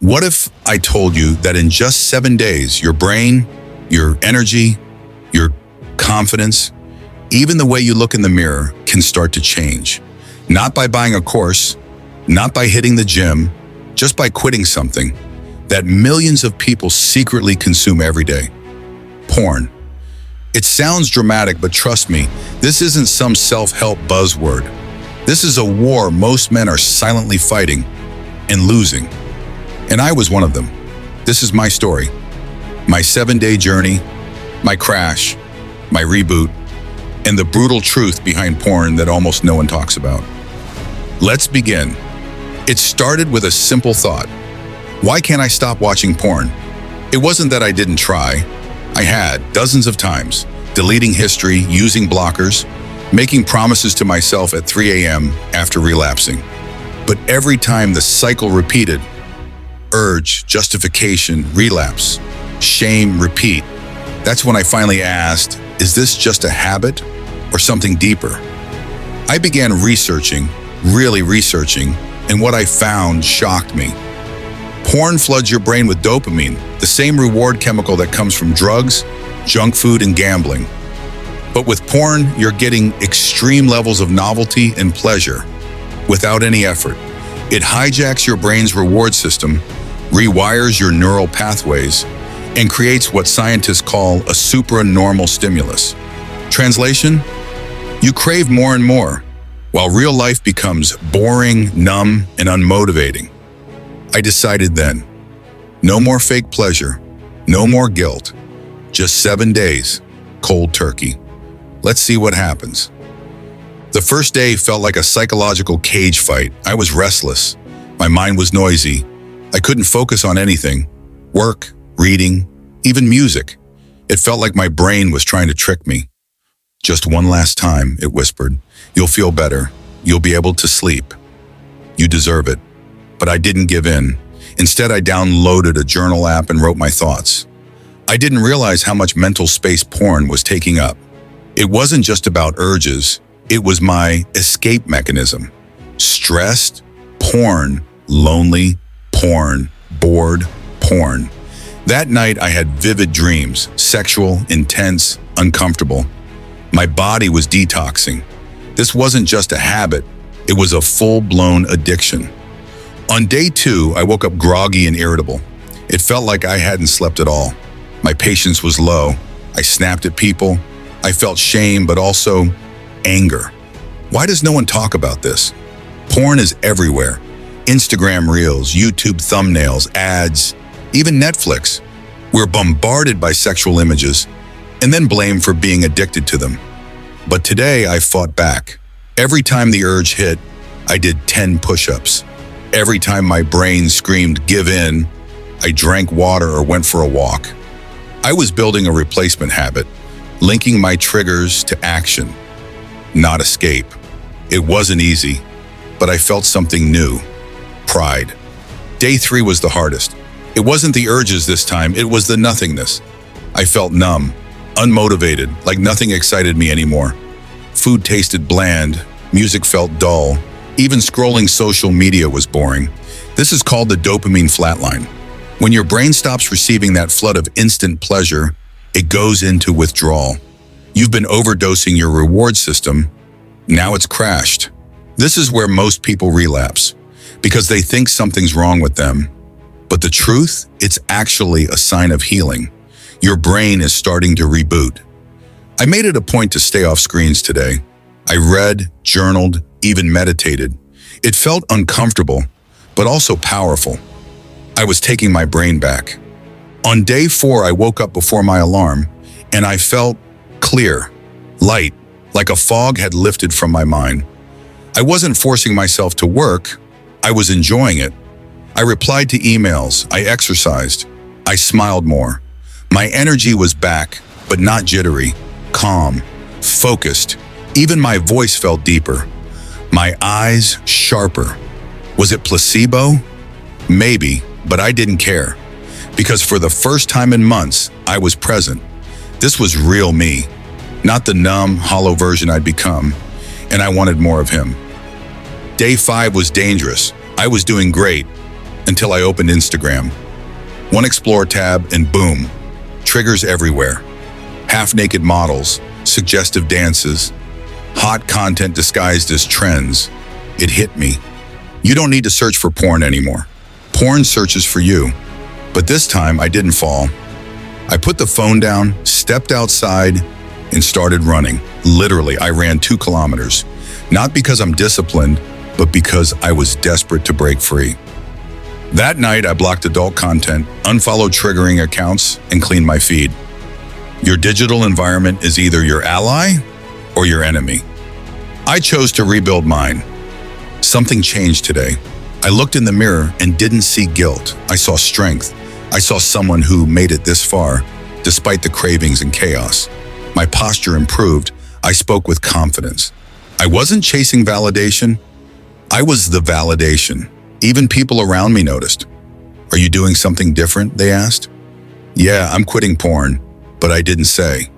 What if I told you that in just 7 days, your brain, your energy, your confidence, even the way you look in the mirror can start to change? Not by buying a course, not by hitting the gym, just by quitting something that millions of people secretly consume every day. Porn. It sounds dramatic, but trust me, this isn't some self-help buzzword. This is a war most men are silently fighting and losing. And I was one of them. This is my story. My 7-day journey, my crash, my reboot, and the brutal truth behind porn that almost no one talks about. Let's begin. It started with a simple thought. Why can't I stop watching porn? It wasn't that I didn't try. I had dozens of times, deleting history, using blockers, making promises to myself at 3 a.m. after relapsing. But every time the cycle repeated, urge, justification, relapse, shame, repeat. That's when I finally asked, is this just a habit or something deeper? I began researching, really researching, and what I found shocked me. Porn floods your brain with dopamine, the same reward chemical that comes from drugs, junk food, and gambling. But with porn, you're getting extreme levels of novelty and pleasure without any effort. It hijacks your brain's reward system, rewires your neural pathways, and creates what scientists call a supranormal stimulus. Translation? You crave more and more, while real life becomes boring, numb, and unmotivating. I decided then, no more fake pleasure, no more guilt, just 7 days, cold turkey. Let's see what happens. The first day felt like a psychological cage fight. I was restless. My mind was noisy. I couldn't focus on anything. Work, reading, even music. It felt like my brain was trying to trick me. Just one last time, it whispered. You'll feel better. You'll be able to sleep. You deserve it. But I didn't give in. Instead, I downloaded a journal app and wrote my thoughts. I didn't realize how much mental space porn was taking up. It wasn't just about urges. It was my escape mechanism. Stressed, porn, lonely, porn, bored, porn. That night, I had vivid dreams, sexual, intense, uncomfortable. My body was detoxing. This wasn't just a habit. It was a full-blown addiction. On day 2, I woke up groggy and irritable. It felt like I hadn't slept at all. My patience was low. I snapped at people. I felt shame, but also anger. Why does no one talk about this? Porn is everywhere. Instagram reels, YouTube thumbnails, ads, even Netflix. We're bombarded by sexual images and then blamed for being addicted to them. But today I fought back. Every time the urge hit, I did 10 push-ups. Every time my brain screamed, give in, I drank water or went for a walk. I was building a replacement habit, linking my triggers to action, not escape. It wasn't easy, but I felt something new, pride. Day 3 was the hardest. It wasn't the urges this time, it was the nothingness. I felt numb, unmotivated, like nothing excited me anymore. Food tasted bland, music felt dull, even scrolling social media was boring. This is called the dopamine flatline. When your brain stops receiving that flood of instant pleasure, it goes into withdrawal. You've been overdosing your reward system. Now it's crashed. This is where most people relapse, because they think something's wrong with them. But the truth, it's actually a sign of healing. Your brain is starting to reboot. I made it a point to stay off screens today. I read, journaled, even meditated. It felt uncomfortable, but also powerful. I was taking my brain back. On day 4, I woke up before my alarm, and I felt clear, light, like a fog had lifted from my mind. I wasn't forcing myself to work. I was enjoying it. I replied to emails. I exercised. I smiled more. My energy was back, but not jittery, calm, focused. Even my voice felt deeper. My eyes sharper. Was it placebo? Maybe, but I didn't care. Because for the first time in months, I was present. This was real me, not the numb, hollow version I'd become, and I wanted more of him. Day 5 was dangerous. I was doing great. until I opened Instagram. One Explore tab and boom, triggers everywhere. Half-naked models, suggestive dances, hot content disguised as trends. It hit me. You don't need to search for porn anymore. Porn searches for you. But this time I didn't fall. I put the phone down, stepped outside, and started running. Literally, I ran 2 kilometers. Not because I'm disciplined, but because I was desperate to break free. That night, I blocked adult content, unfollowed triggering accounts, and cleaned my feed. Your digital environment is either your ally or your enemy. I chose to rebuild mine. Something changed today. I looked in the mirror and didn't see guilt. I saw strength. I saw someone who made it this far, despite the cravings and chaos. My posture improved. I spoke with confidence. I wasn't chasing validation. I was the validation. Even people around me noticed. Are you doing something different? They asked. Yeah, I'm quitting porn, but I didn't say.